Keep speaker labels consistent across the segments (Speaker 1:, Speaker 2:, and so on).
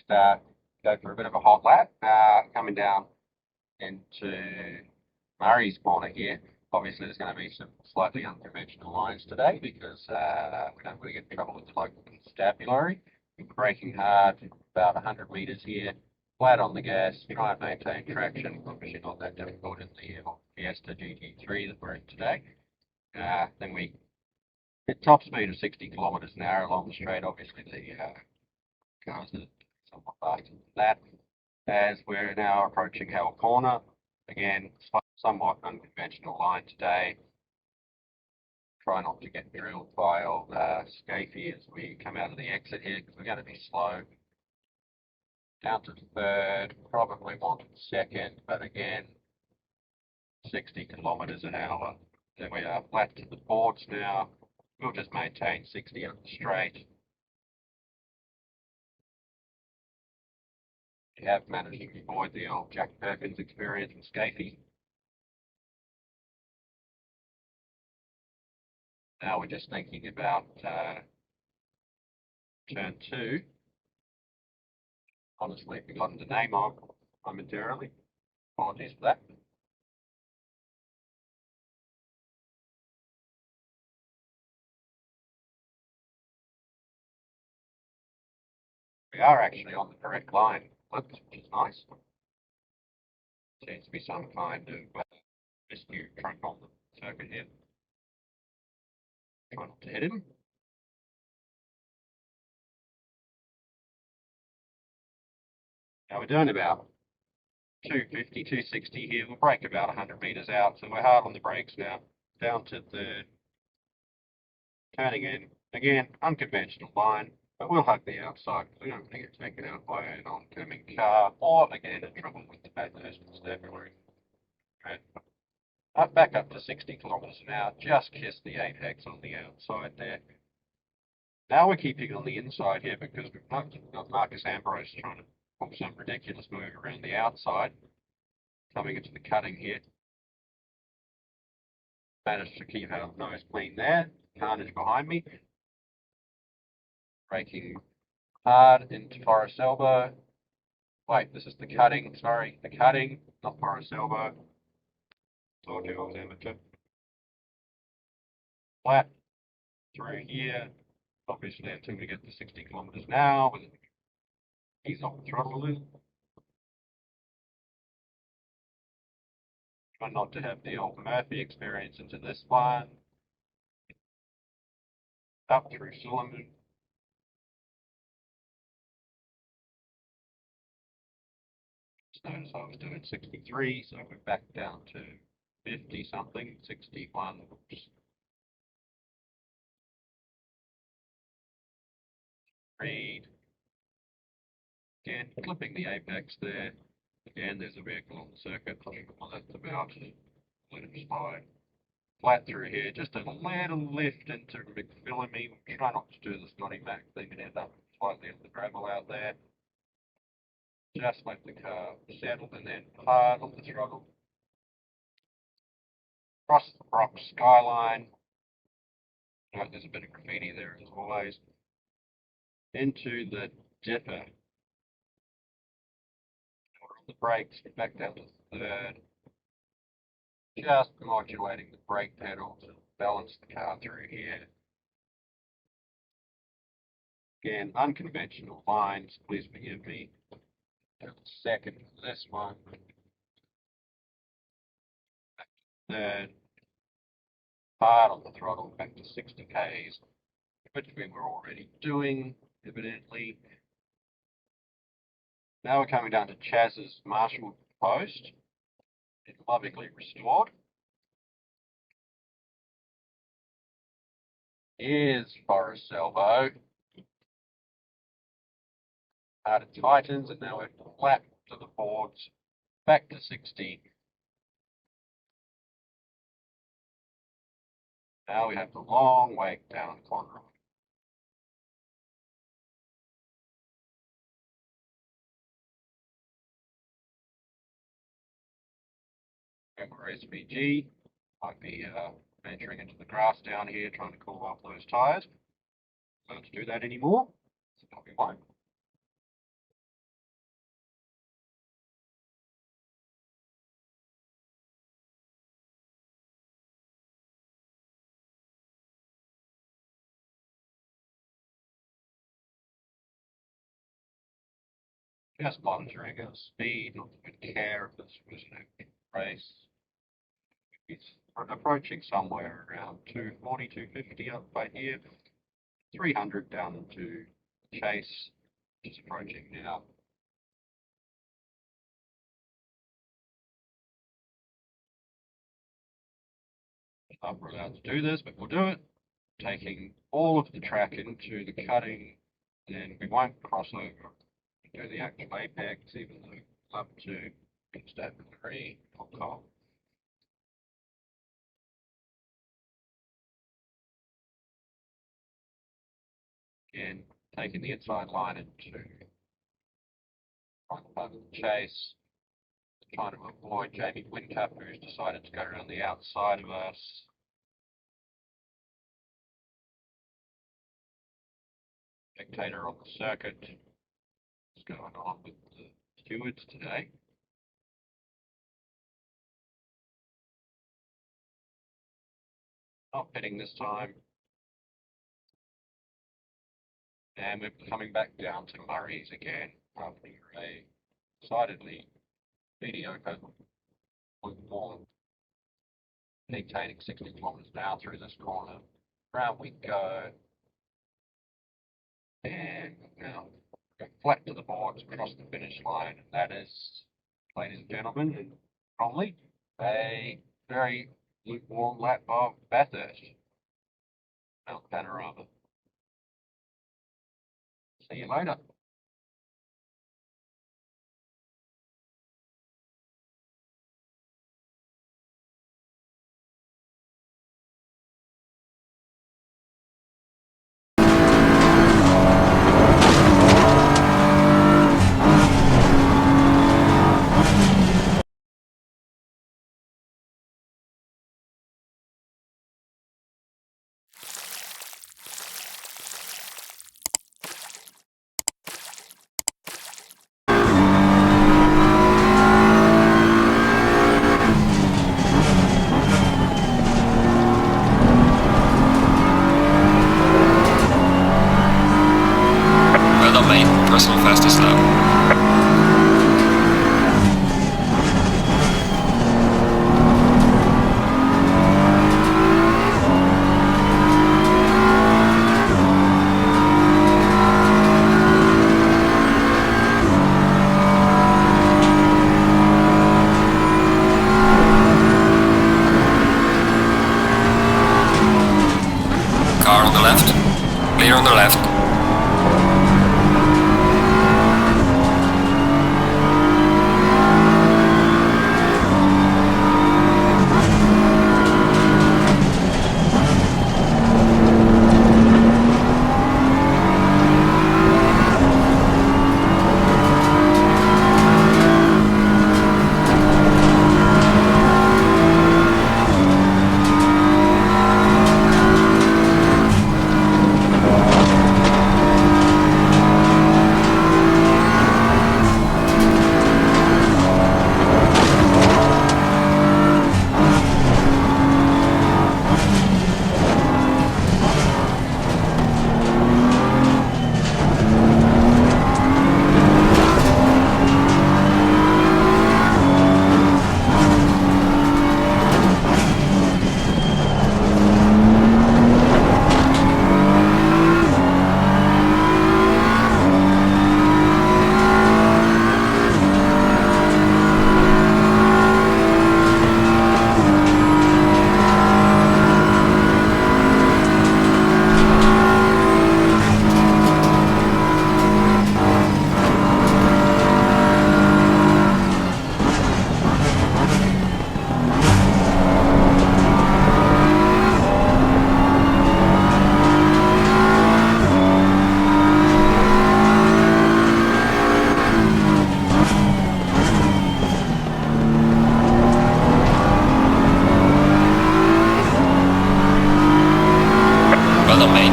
Speaker 1: go for a bit of a hot lap, coming down into Murray's Corner here. Obviously, there's going to be some slightly unconventional lines today because we don't want to get in trouble with the local constabulary. We're braking hard, about 100 metres here, flat on the gas, try and maintain traction. Obviously not that difficult in the Ford Fiesta GT3 that we're in today. Then we hit top speed of 60 kilometres an hour along the straight. Obviously, the cars are somewhat faster than that. As we're now approaching Hell Corner, again, somewhat unconventional line today. Try not to get drilled by old Scafey as we come out of the exit here because we're going to be slow. Down to third, probably wanted second, but again, 60 kilometres an hour. Then we are flat to the boards now. We'll just maintain 60 up the straight. We have managed to avoid the old Jack Perkins experience with Scafey. Now we're just thinking about turn 2. Honestly, forgotten the name of momentarily. Apologies for that. We are actually on the correct line, which is nice. Seems to be some kind of rescue truck on the circuit here. Try not to hit him. Now we're doing about 250, 260 here. We'll brake about 100 metres out, so we're hard on the brakes now. Down to third. Turning in. Again, unconventional line, but we'll hug the outside because we don't want to get taken out by an oncoming car or, again, in trouble with the Bathurst constabulary. Right. Back up to 60 kilometres an hour. Just kissed the apex on the outside there. Now we're keeping on the inside here because we've got Marcus Ambrose trying to pull some ridiculous move around the outside. Coming into the cutting here. Managed to keep our nose clean there. Carnage behind me. Braking hard into Forest Elbow. Wait, this is the cutting. Sorry, the cutting, not Forest Elbow. Told you I was amateur. Flat through here. Obviously, until we get to 60 kilometres an hour, with ease off the throttle a little. Try not to have the old Murphy experience into this one. Up through Suleiman. Just notice I was doing 63, so we're back down to 50 something, 61. Read. Again, clipping the apex there. Again, there's a vehicle on the circuit. Well, that's about let him slide. Flat through here, just a little lift into McPhillamy. We'll try not to do the Scotty Mac thing and end up slightly on the gravel out there. Just let the car settle and then hard on the throttle. Across the Brock skyline. Oh, there's a bit of graffiti there as always. Into the dipper. We're on the brakes, back down to third. Just modulating the brake pedal to balance the car through here. Again, unconventional lines, please forgive me. Second for this one. Third. Hard on the throttle, back to 60 k's, which we were already doing, evidently. Now we're coming down to Chaz's Marshall post. It's lovingly restored. Here's Forest Elbow. Hard it tightens, and now we're flat to the boards, back to 60. Now we have the long wake down Conroy. Over SVG, might be venturing into the grass down here, trying to cool off those tyres. Don't do that anymore, so we won't. just monitoring our speed, not with care if this was an active race. It's approaching somewhere around 240, 250 up by here, 300 down into Chase, just approaching now. Not allowed to do this, but we'll do it. Taking all of the track into the cutting, and we won't cross over and do the actual apex, even though we'd love to. NSW.com. Again, taking the inside line into front part of the Chase, trying to avoid Jamie Windcup, who's decided to go around the outside of us. Spectator on the circuit. What's going on with the stewards today? Not pitting this time. And we're coming back down to Murray's again after a decidedly mediocre one. Maintaining 60 kilometers an hour through this corner. Round we go. And now go flat to the boards across the finish line. And that is, ladies and gentlemen, and probably a very lukewarm lap of Bathurst. Mount Panorama. See you later.
Speaker 2: Personal fastest lap. Car on the left, clear on the left.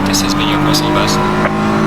Speaker 2: This has been your personal best.